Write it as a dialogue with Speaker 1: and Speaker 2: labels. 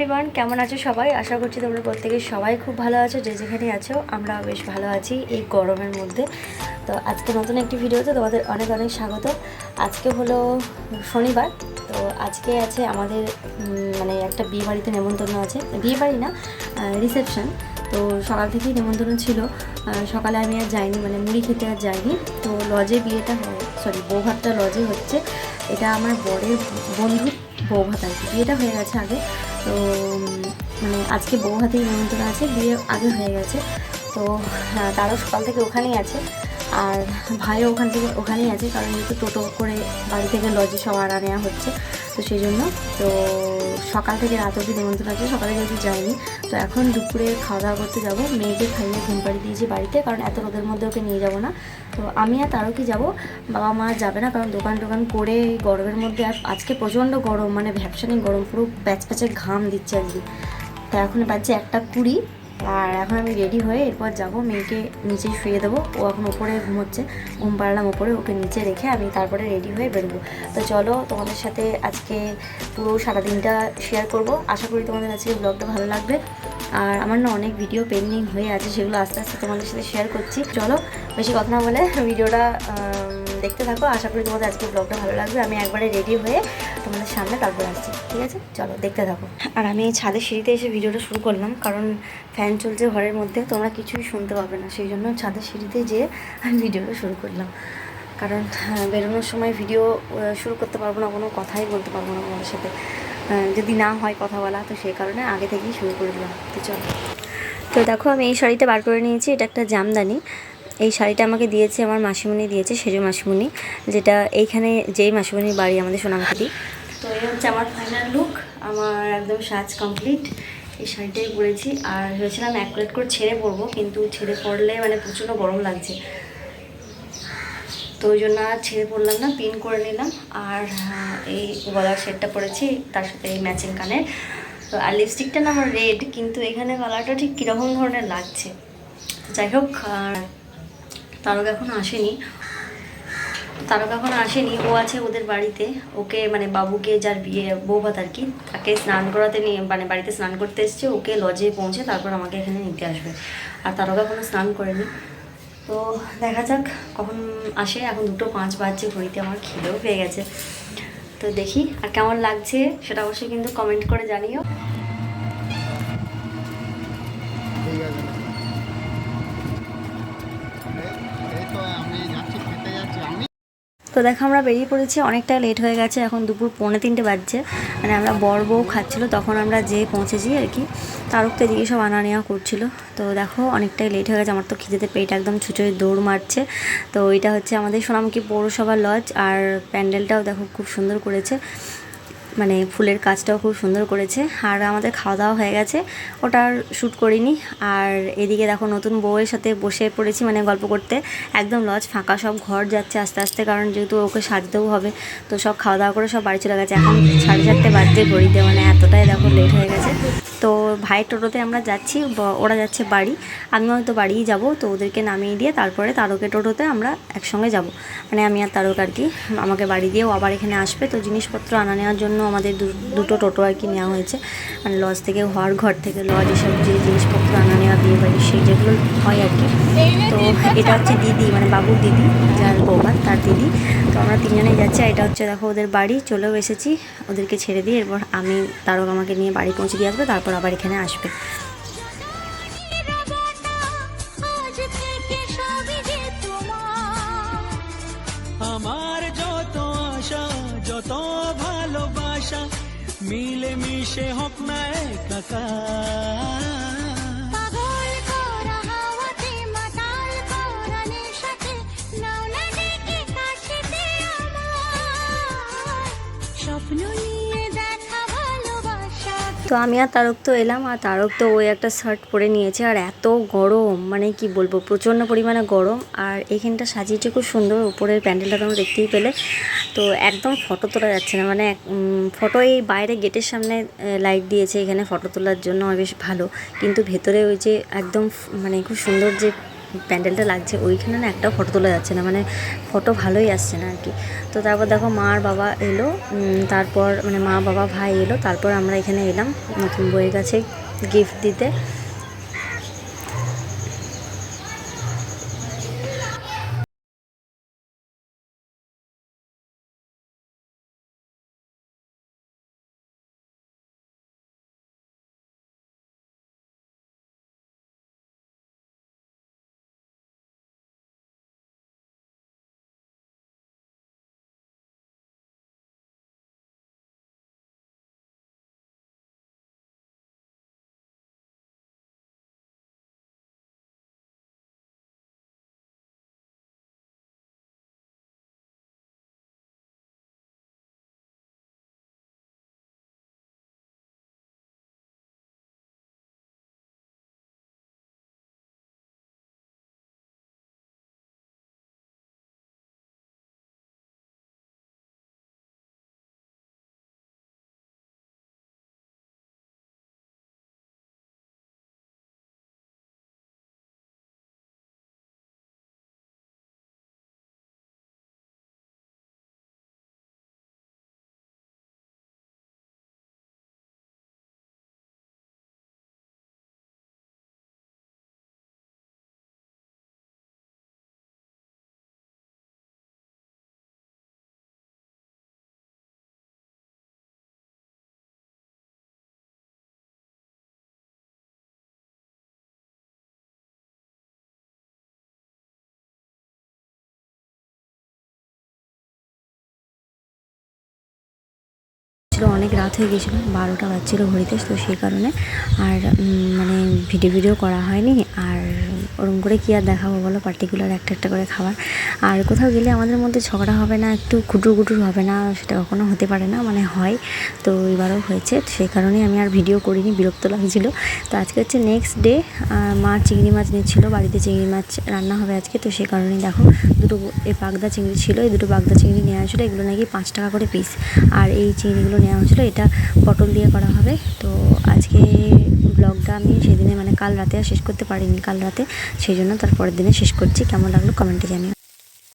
Speaker 1: Everyone, কেমন আছো সবাই? আশা করছি তোমরা প্রত্যেকে সবাই খুব ভালো আছো। যে যেখানে আছো আমরা বেশ ভালো আছি এই গরমের মধ্যে। তো আজকে নতুন একটি ভিডিওতে তোমাদের অনেক অনেক স্বাগত। আজকে হলো শনিবার। তো আজকে আছে আমাদের মানে একটা বিয়ে বাড়িতে নেমন্তন্ন আছে। বিয়ে বাড়ি না, রিসেপশন। তো সকাল থেকেই নেমন্তন্ন ছিল। সকালে আমি আর যাইনি, মানে মুড়ি খেতে আর যাইনি। তো লজে বিয়েটা বৌভাতটা লজে হচ্ছে। এটা আমার বরের বন্ধুর বৌভাত আর কি। বিয়েটা হয়ে গেছে আগে। তো মানে আজকে বৌভাতেই নিমন্ত্রণ আছে, বিয়ে আগে হয়ে গেছে। তো তারও সকাল থেকে ওখানেই আছে, আর ভাইও ওখানেই আছে, কারণ যেহেতু টোটো করে বাড়ি থেকে লজে সব আনা নেওয়া হচ্ছে। তো সেই জন্য তো সকাল থেকে রাত অবধি নিমন্ত্রণ আছে, সকালে যেহেতু যাইনি। তো এখন দুপুরে খাওয়া দাওয়া করতে যাবো। মেয়েকে খাইয়ে ঘুম পাড়ি দিয়েছি বাড়িতে, কারণ এত রোদের মধ্যে ওকে নিয়ে যাবো না। তো আমি আর তারও কি যাবো, বাবা মা যাবে না, কারণ দোকান টোকান করে গরমের মধ্যে। আর আজকে প্রচণ্ড গরম, মানে ভ্যাপসানি গরম, পুরো প্যাচ প্যাচে ঘাম দিচ্ছে আজকে। তো এখন বাজছে 1:20, আর এখন আমি রেডি হয়ে এরপর যাব। মেয়েকে নিচেই শুয়ে দেবো, ও এখন ওপরে ঘুমোচ্ছে। ঘুম পাড়লাম ওপরে, ওকে নিচে রেখে আমি তারপরে রেডি হয়ে বেরোবো। তো চলো তোমাদের সাথে আজকে পুরো সারাদিনটা শেয়ার করব। আশা করি তোমাদের আজকে ব্লগটা ভালো লাগবে। আর আমার না অনেক ভিডিও পেন্ডিং হয়ে আছে, সেগুলো আস্তে আস্তে তোমাদের সাথে শেয়ার করছি। চলো বেশি কথা না বলে ভিডিওটা দেখতে থাকো। আশা করি তোমাদের আজকে ব্লগটা ভালো লাগবে। আমি একবারে রেডি হয়ে তোমাদের সামনে তারপর আসছি, ঠিক আছে? চলো দেখতে থাকো। আর আমি এই ছাদের সিঁড়িতে এসে ভিডিওটা শুরু করলাম, কারণ ফ্যান চলছে ঘরের মধ্যে, তোমরা কিছুই শুনতে পাবে না। সেই জন্য ছাদের সিঁড়িতে যেয়ে আমি ভিডিওটা শুরু করলাম, কারণ বেরোনোর সময় ভিডিও শুরু করতে পারবো না, কোনো কথাই বলতে পারবো না তোমাদের সাথে, যদি না হয় কথা বলা। তো সেই কারণে আগে থেকেই শুরু করে দিলাম। তো চলো। তো দেখো আমি এই শাড়িটা বার করে নিয়েছি। এটা একটা জামদানি। এই শাড়িটা আমাকে দিয়েছে আমার মাসিমণি, দিয়েছে সেজো মাসিমণি, যেটা এইখানে যেই মাসিমণির বাড়ি আমাদের সোনামুখী। তো এই হচ্ছে আমার ফাইনাল লুক, আমার একদম সাজ কমপ্লিট। এই শাড়িটাই পরেছি, আর ভেবেছিলাম এক প্লেট করে ছেড়ে পরবো, কিন্তু ছেড়ে পরলে মানে প্রচণ্ড গরম লাগছে। তো ওই জন্য আর ছেড়ে পরলাম না, পিন করে নিলাম। আর এই গলার সেটটা পরেছি, তার সাথে এই ম্যাচিং কানের। তো আর লিপস্টিকটা না আমার রেড, কিন্তু এখানে কালারটা ঠিক কীরকম ধরনের লাগছে। যাই হোক, তারক এখনও আসেনি। ও আছে ওদের বাড়িতে। ওকে মানে বাবুকে, যার বিয়ে বৌভাত আর কি, তাকে স্নান করাতে নিয়ে, মানে বাড়িতে স্নান করতে এসছে। ওকে লজে পৌঁছে তারপর আমাকে এখানে নিতে আসবে। আর তারক এখনও স্নান করেনি। তো দেখা যাক কখন আসে। এখন 2:05 বাজছে ঘড়িতে, আমার খিদেও পেয়ে গেছে। তো দেখি আর কেমন লাগছে সেটা অবশ্যই কিন্তু কমেন্ট করে জানিও। তো দেখো আমরা বেরিয়ে পড়েছি, অনেকটা লেট হয়ে গেছে। এখন দুপুর 2:45 বাজছে। মানে আমরা বর বউ খাচ্ছিলো, তখন আমরা যেয়ে পৌঁছেছি আর কি। তারক তো এদিকে সব আনা নেওয়া করছিলো। তো দেখো অনেকটাই লেট হয়ে গেছে। আমার তো খিদেতে পেট একদম ছুঁচোয় দৌড় মারছে। তো এটা হচ্ছে আমাদের সোনামুখী পৌরসভা লজ। আর প্যান্ডেলটাও দেখো খুব সুন্দর করেছে, মানে ফুলের কাজটাও খুব সুন্দর করেছে। আর আমাদের খাওয়া দাওয়া হয়ে গেছে, ওটা আর শ্যুট করিনি। আর এদিকে দেখো নতুন বউয়ের সাথে বসে পড়েছি, মানে গল্প করতে। একদম লজ ফাঁকা, সব ঘর যাচ্ছে আস্তে আস্তে, কারণ যেহেতু ওকে সাজতেও হবে। তো সব খাওয়া দাওয়া করে সব বাড়ি চলে গেছে। এখন 4:30 বাজছে ঘড়িতে, মানে এতটাই দেখো লেট হয়ে গেছে। তো ভাইয়ের টোটোতে আমরা যাচ্ছি, ওরা যাচ্ছে বাড়ি, আমিও হয়তো বাড়িই যাব। তো ওদেরকে নামিয়ে দিয়ে তারপরে তারকের টোটোতে আমরা একসঙ্গে যাব, মানে আমি আর তারক আর কি। আমাকে বাড়ি দিয়েও আবার এখানে আসবে। তো জিনিসপত্র আনা নেওয়ার জন্য আমাদের দুটো টোটো আর কি নেওয়া হয়েছে, মানে লজ থেকে, ঘর থেকে লজ, এসব যে জিনিসপত্র আনা নেওয়া বিয়ে বাড়ি সেই যেগুলো হয় আর কি। তো এটা হচ্ছে দিদি, মানে বাবুর দিদি, যার বৌভাত তার দিদি। তো আমরা 3জনেই যাচ্ছি। এটা হচ্ছে দেখো ওদের বাড়ি, চলেও এসেছি। ওদেরকে ছেড়ে দিয়ে এরপর আমি, তারক আমাকে নিয়ে বাড়ি পৌঁছে দিয়ে আসবে, তারপর আবার এখানে আসবে। আমার যত আশা, যত ভালোবাসা, মিলে মিশে হোক না একাকার। তো আমি আর তারক তো এলাম, আর তারক তো ওই একটা শার্ট পরে নিয়েছে। আর এত গরম, মানে কি বলবো, প্রচণ্ড পরিমাণে গরম। আর এইখানটা সাজিয়েছে খুব সুন্দর, উপরের প্যান্ডেলটা তোমরা দেখতেই পেলে। তো একদম ফটো তোলা যাচ্ছে না, মানে ফটো এই বাইরে গেটের সামনে লাইট দিয়েছে এখানে ফটো তোলার জন্য, বেশ ভালো। কিন্তু ভেতরে ওই যে একদম মানে খুব সুন্দর যে প্যান্ডেলটা লাগছে ওইখানে না একটাও ফটো তোলা যাচ্ছে না, মানে ফটো ভালোই আসছে না আর কি। তো তারপর দেখো মা আর বাবা এলো, তারপর মানে মা বাবা ভাই এলো, তারপর আমরা এখানে এলাম নতুন বইয়ের কাছে গিফট দিতে। ছিল অনেক রাত হয়ে গেছিলো, 12টা বাজছিলো ঘড়িতে, তো সেই কারণে আর মানে ভিডিও করা হয়নি। আর ওরম করে কী আর দেখাবো বলো, পার্টিকুলার একটা একটা করে খাবার। আর কোথাও গেলে আমাদের মধ্যে ঝগড়া হবে না, একটু কুটুর হবে না, সেটা কখনো হতে পারে না, মানে হয়। তো এবারও হয়েছে, সেই কারণেই আমি আর ভিডিও করিনি, বিরক্ত লাগছিলো। তো আজকে হচ্ছে নেক্সট ডে, মা চিংড়ি মাছ নিচ্ছিলো, বাড়িতে চিংড়ি মাছ রান্না হবে আজকে। তো সেই কারণেই দেখো দুটো এই বাগদা চিংড়ি ছিল, এই দুটো বাগদা চিংড়ি নেওয়া হয়েছিলো, এগুলো নাকি 5 টাকা করে পিস। আর এই চিংড়িগুলো নেওয়া হয়েছিলো, এটা পটল দিয়ে করা হবে। তো আজকে ব্লগটা আমি সেদিনে মানে কাল রাতে আর শেষ করতে পারিনি, কাল রাতে, সেই জন্য তার পরের দিনে শেষ করছি। কেমন লাগলো কমেন্টে জানিও।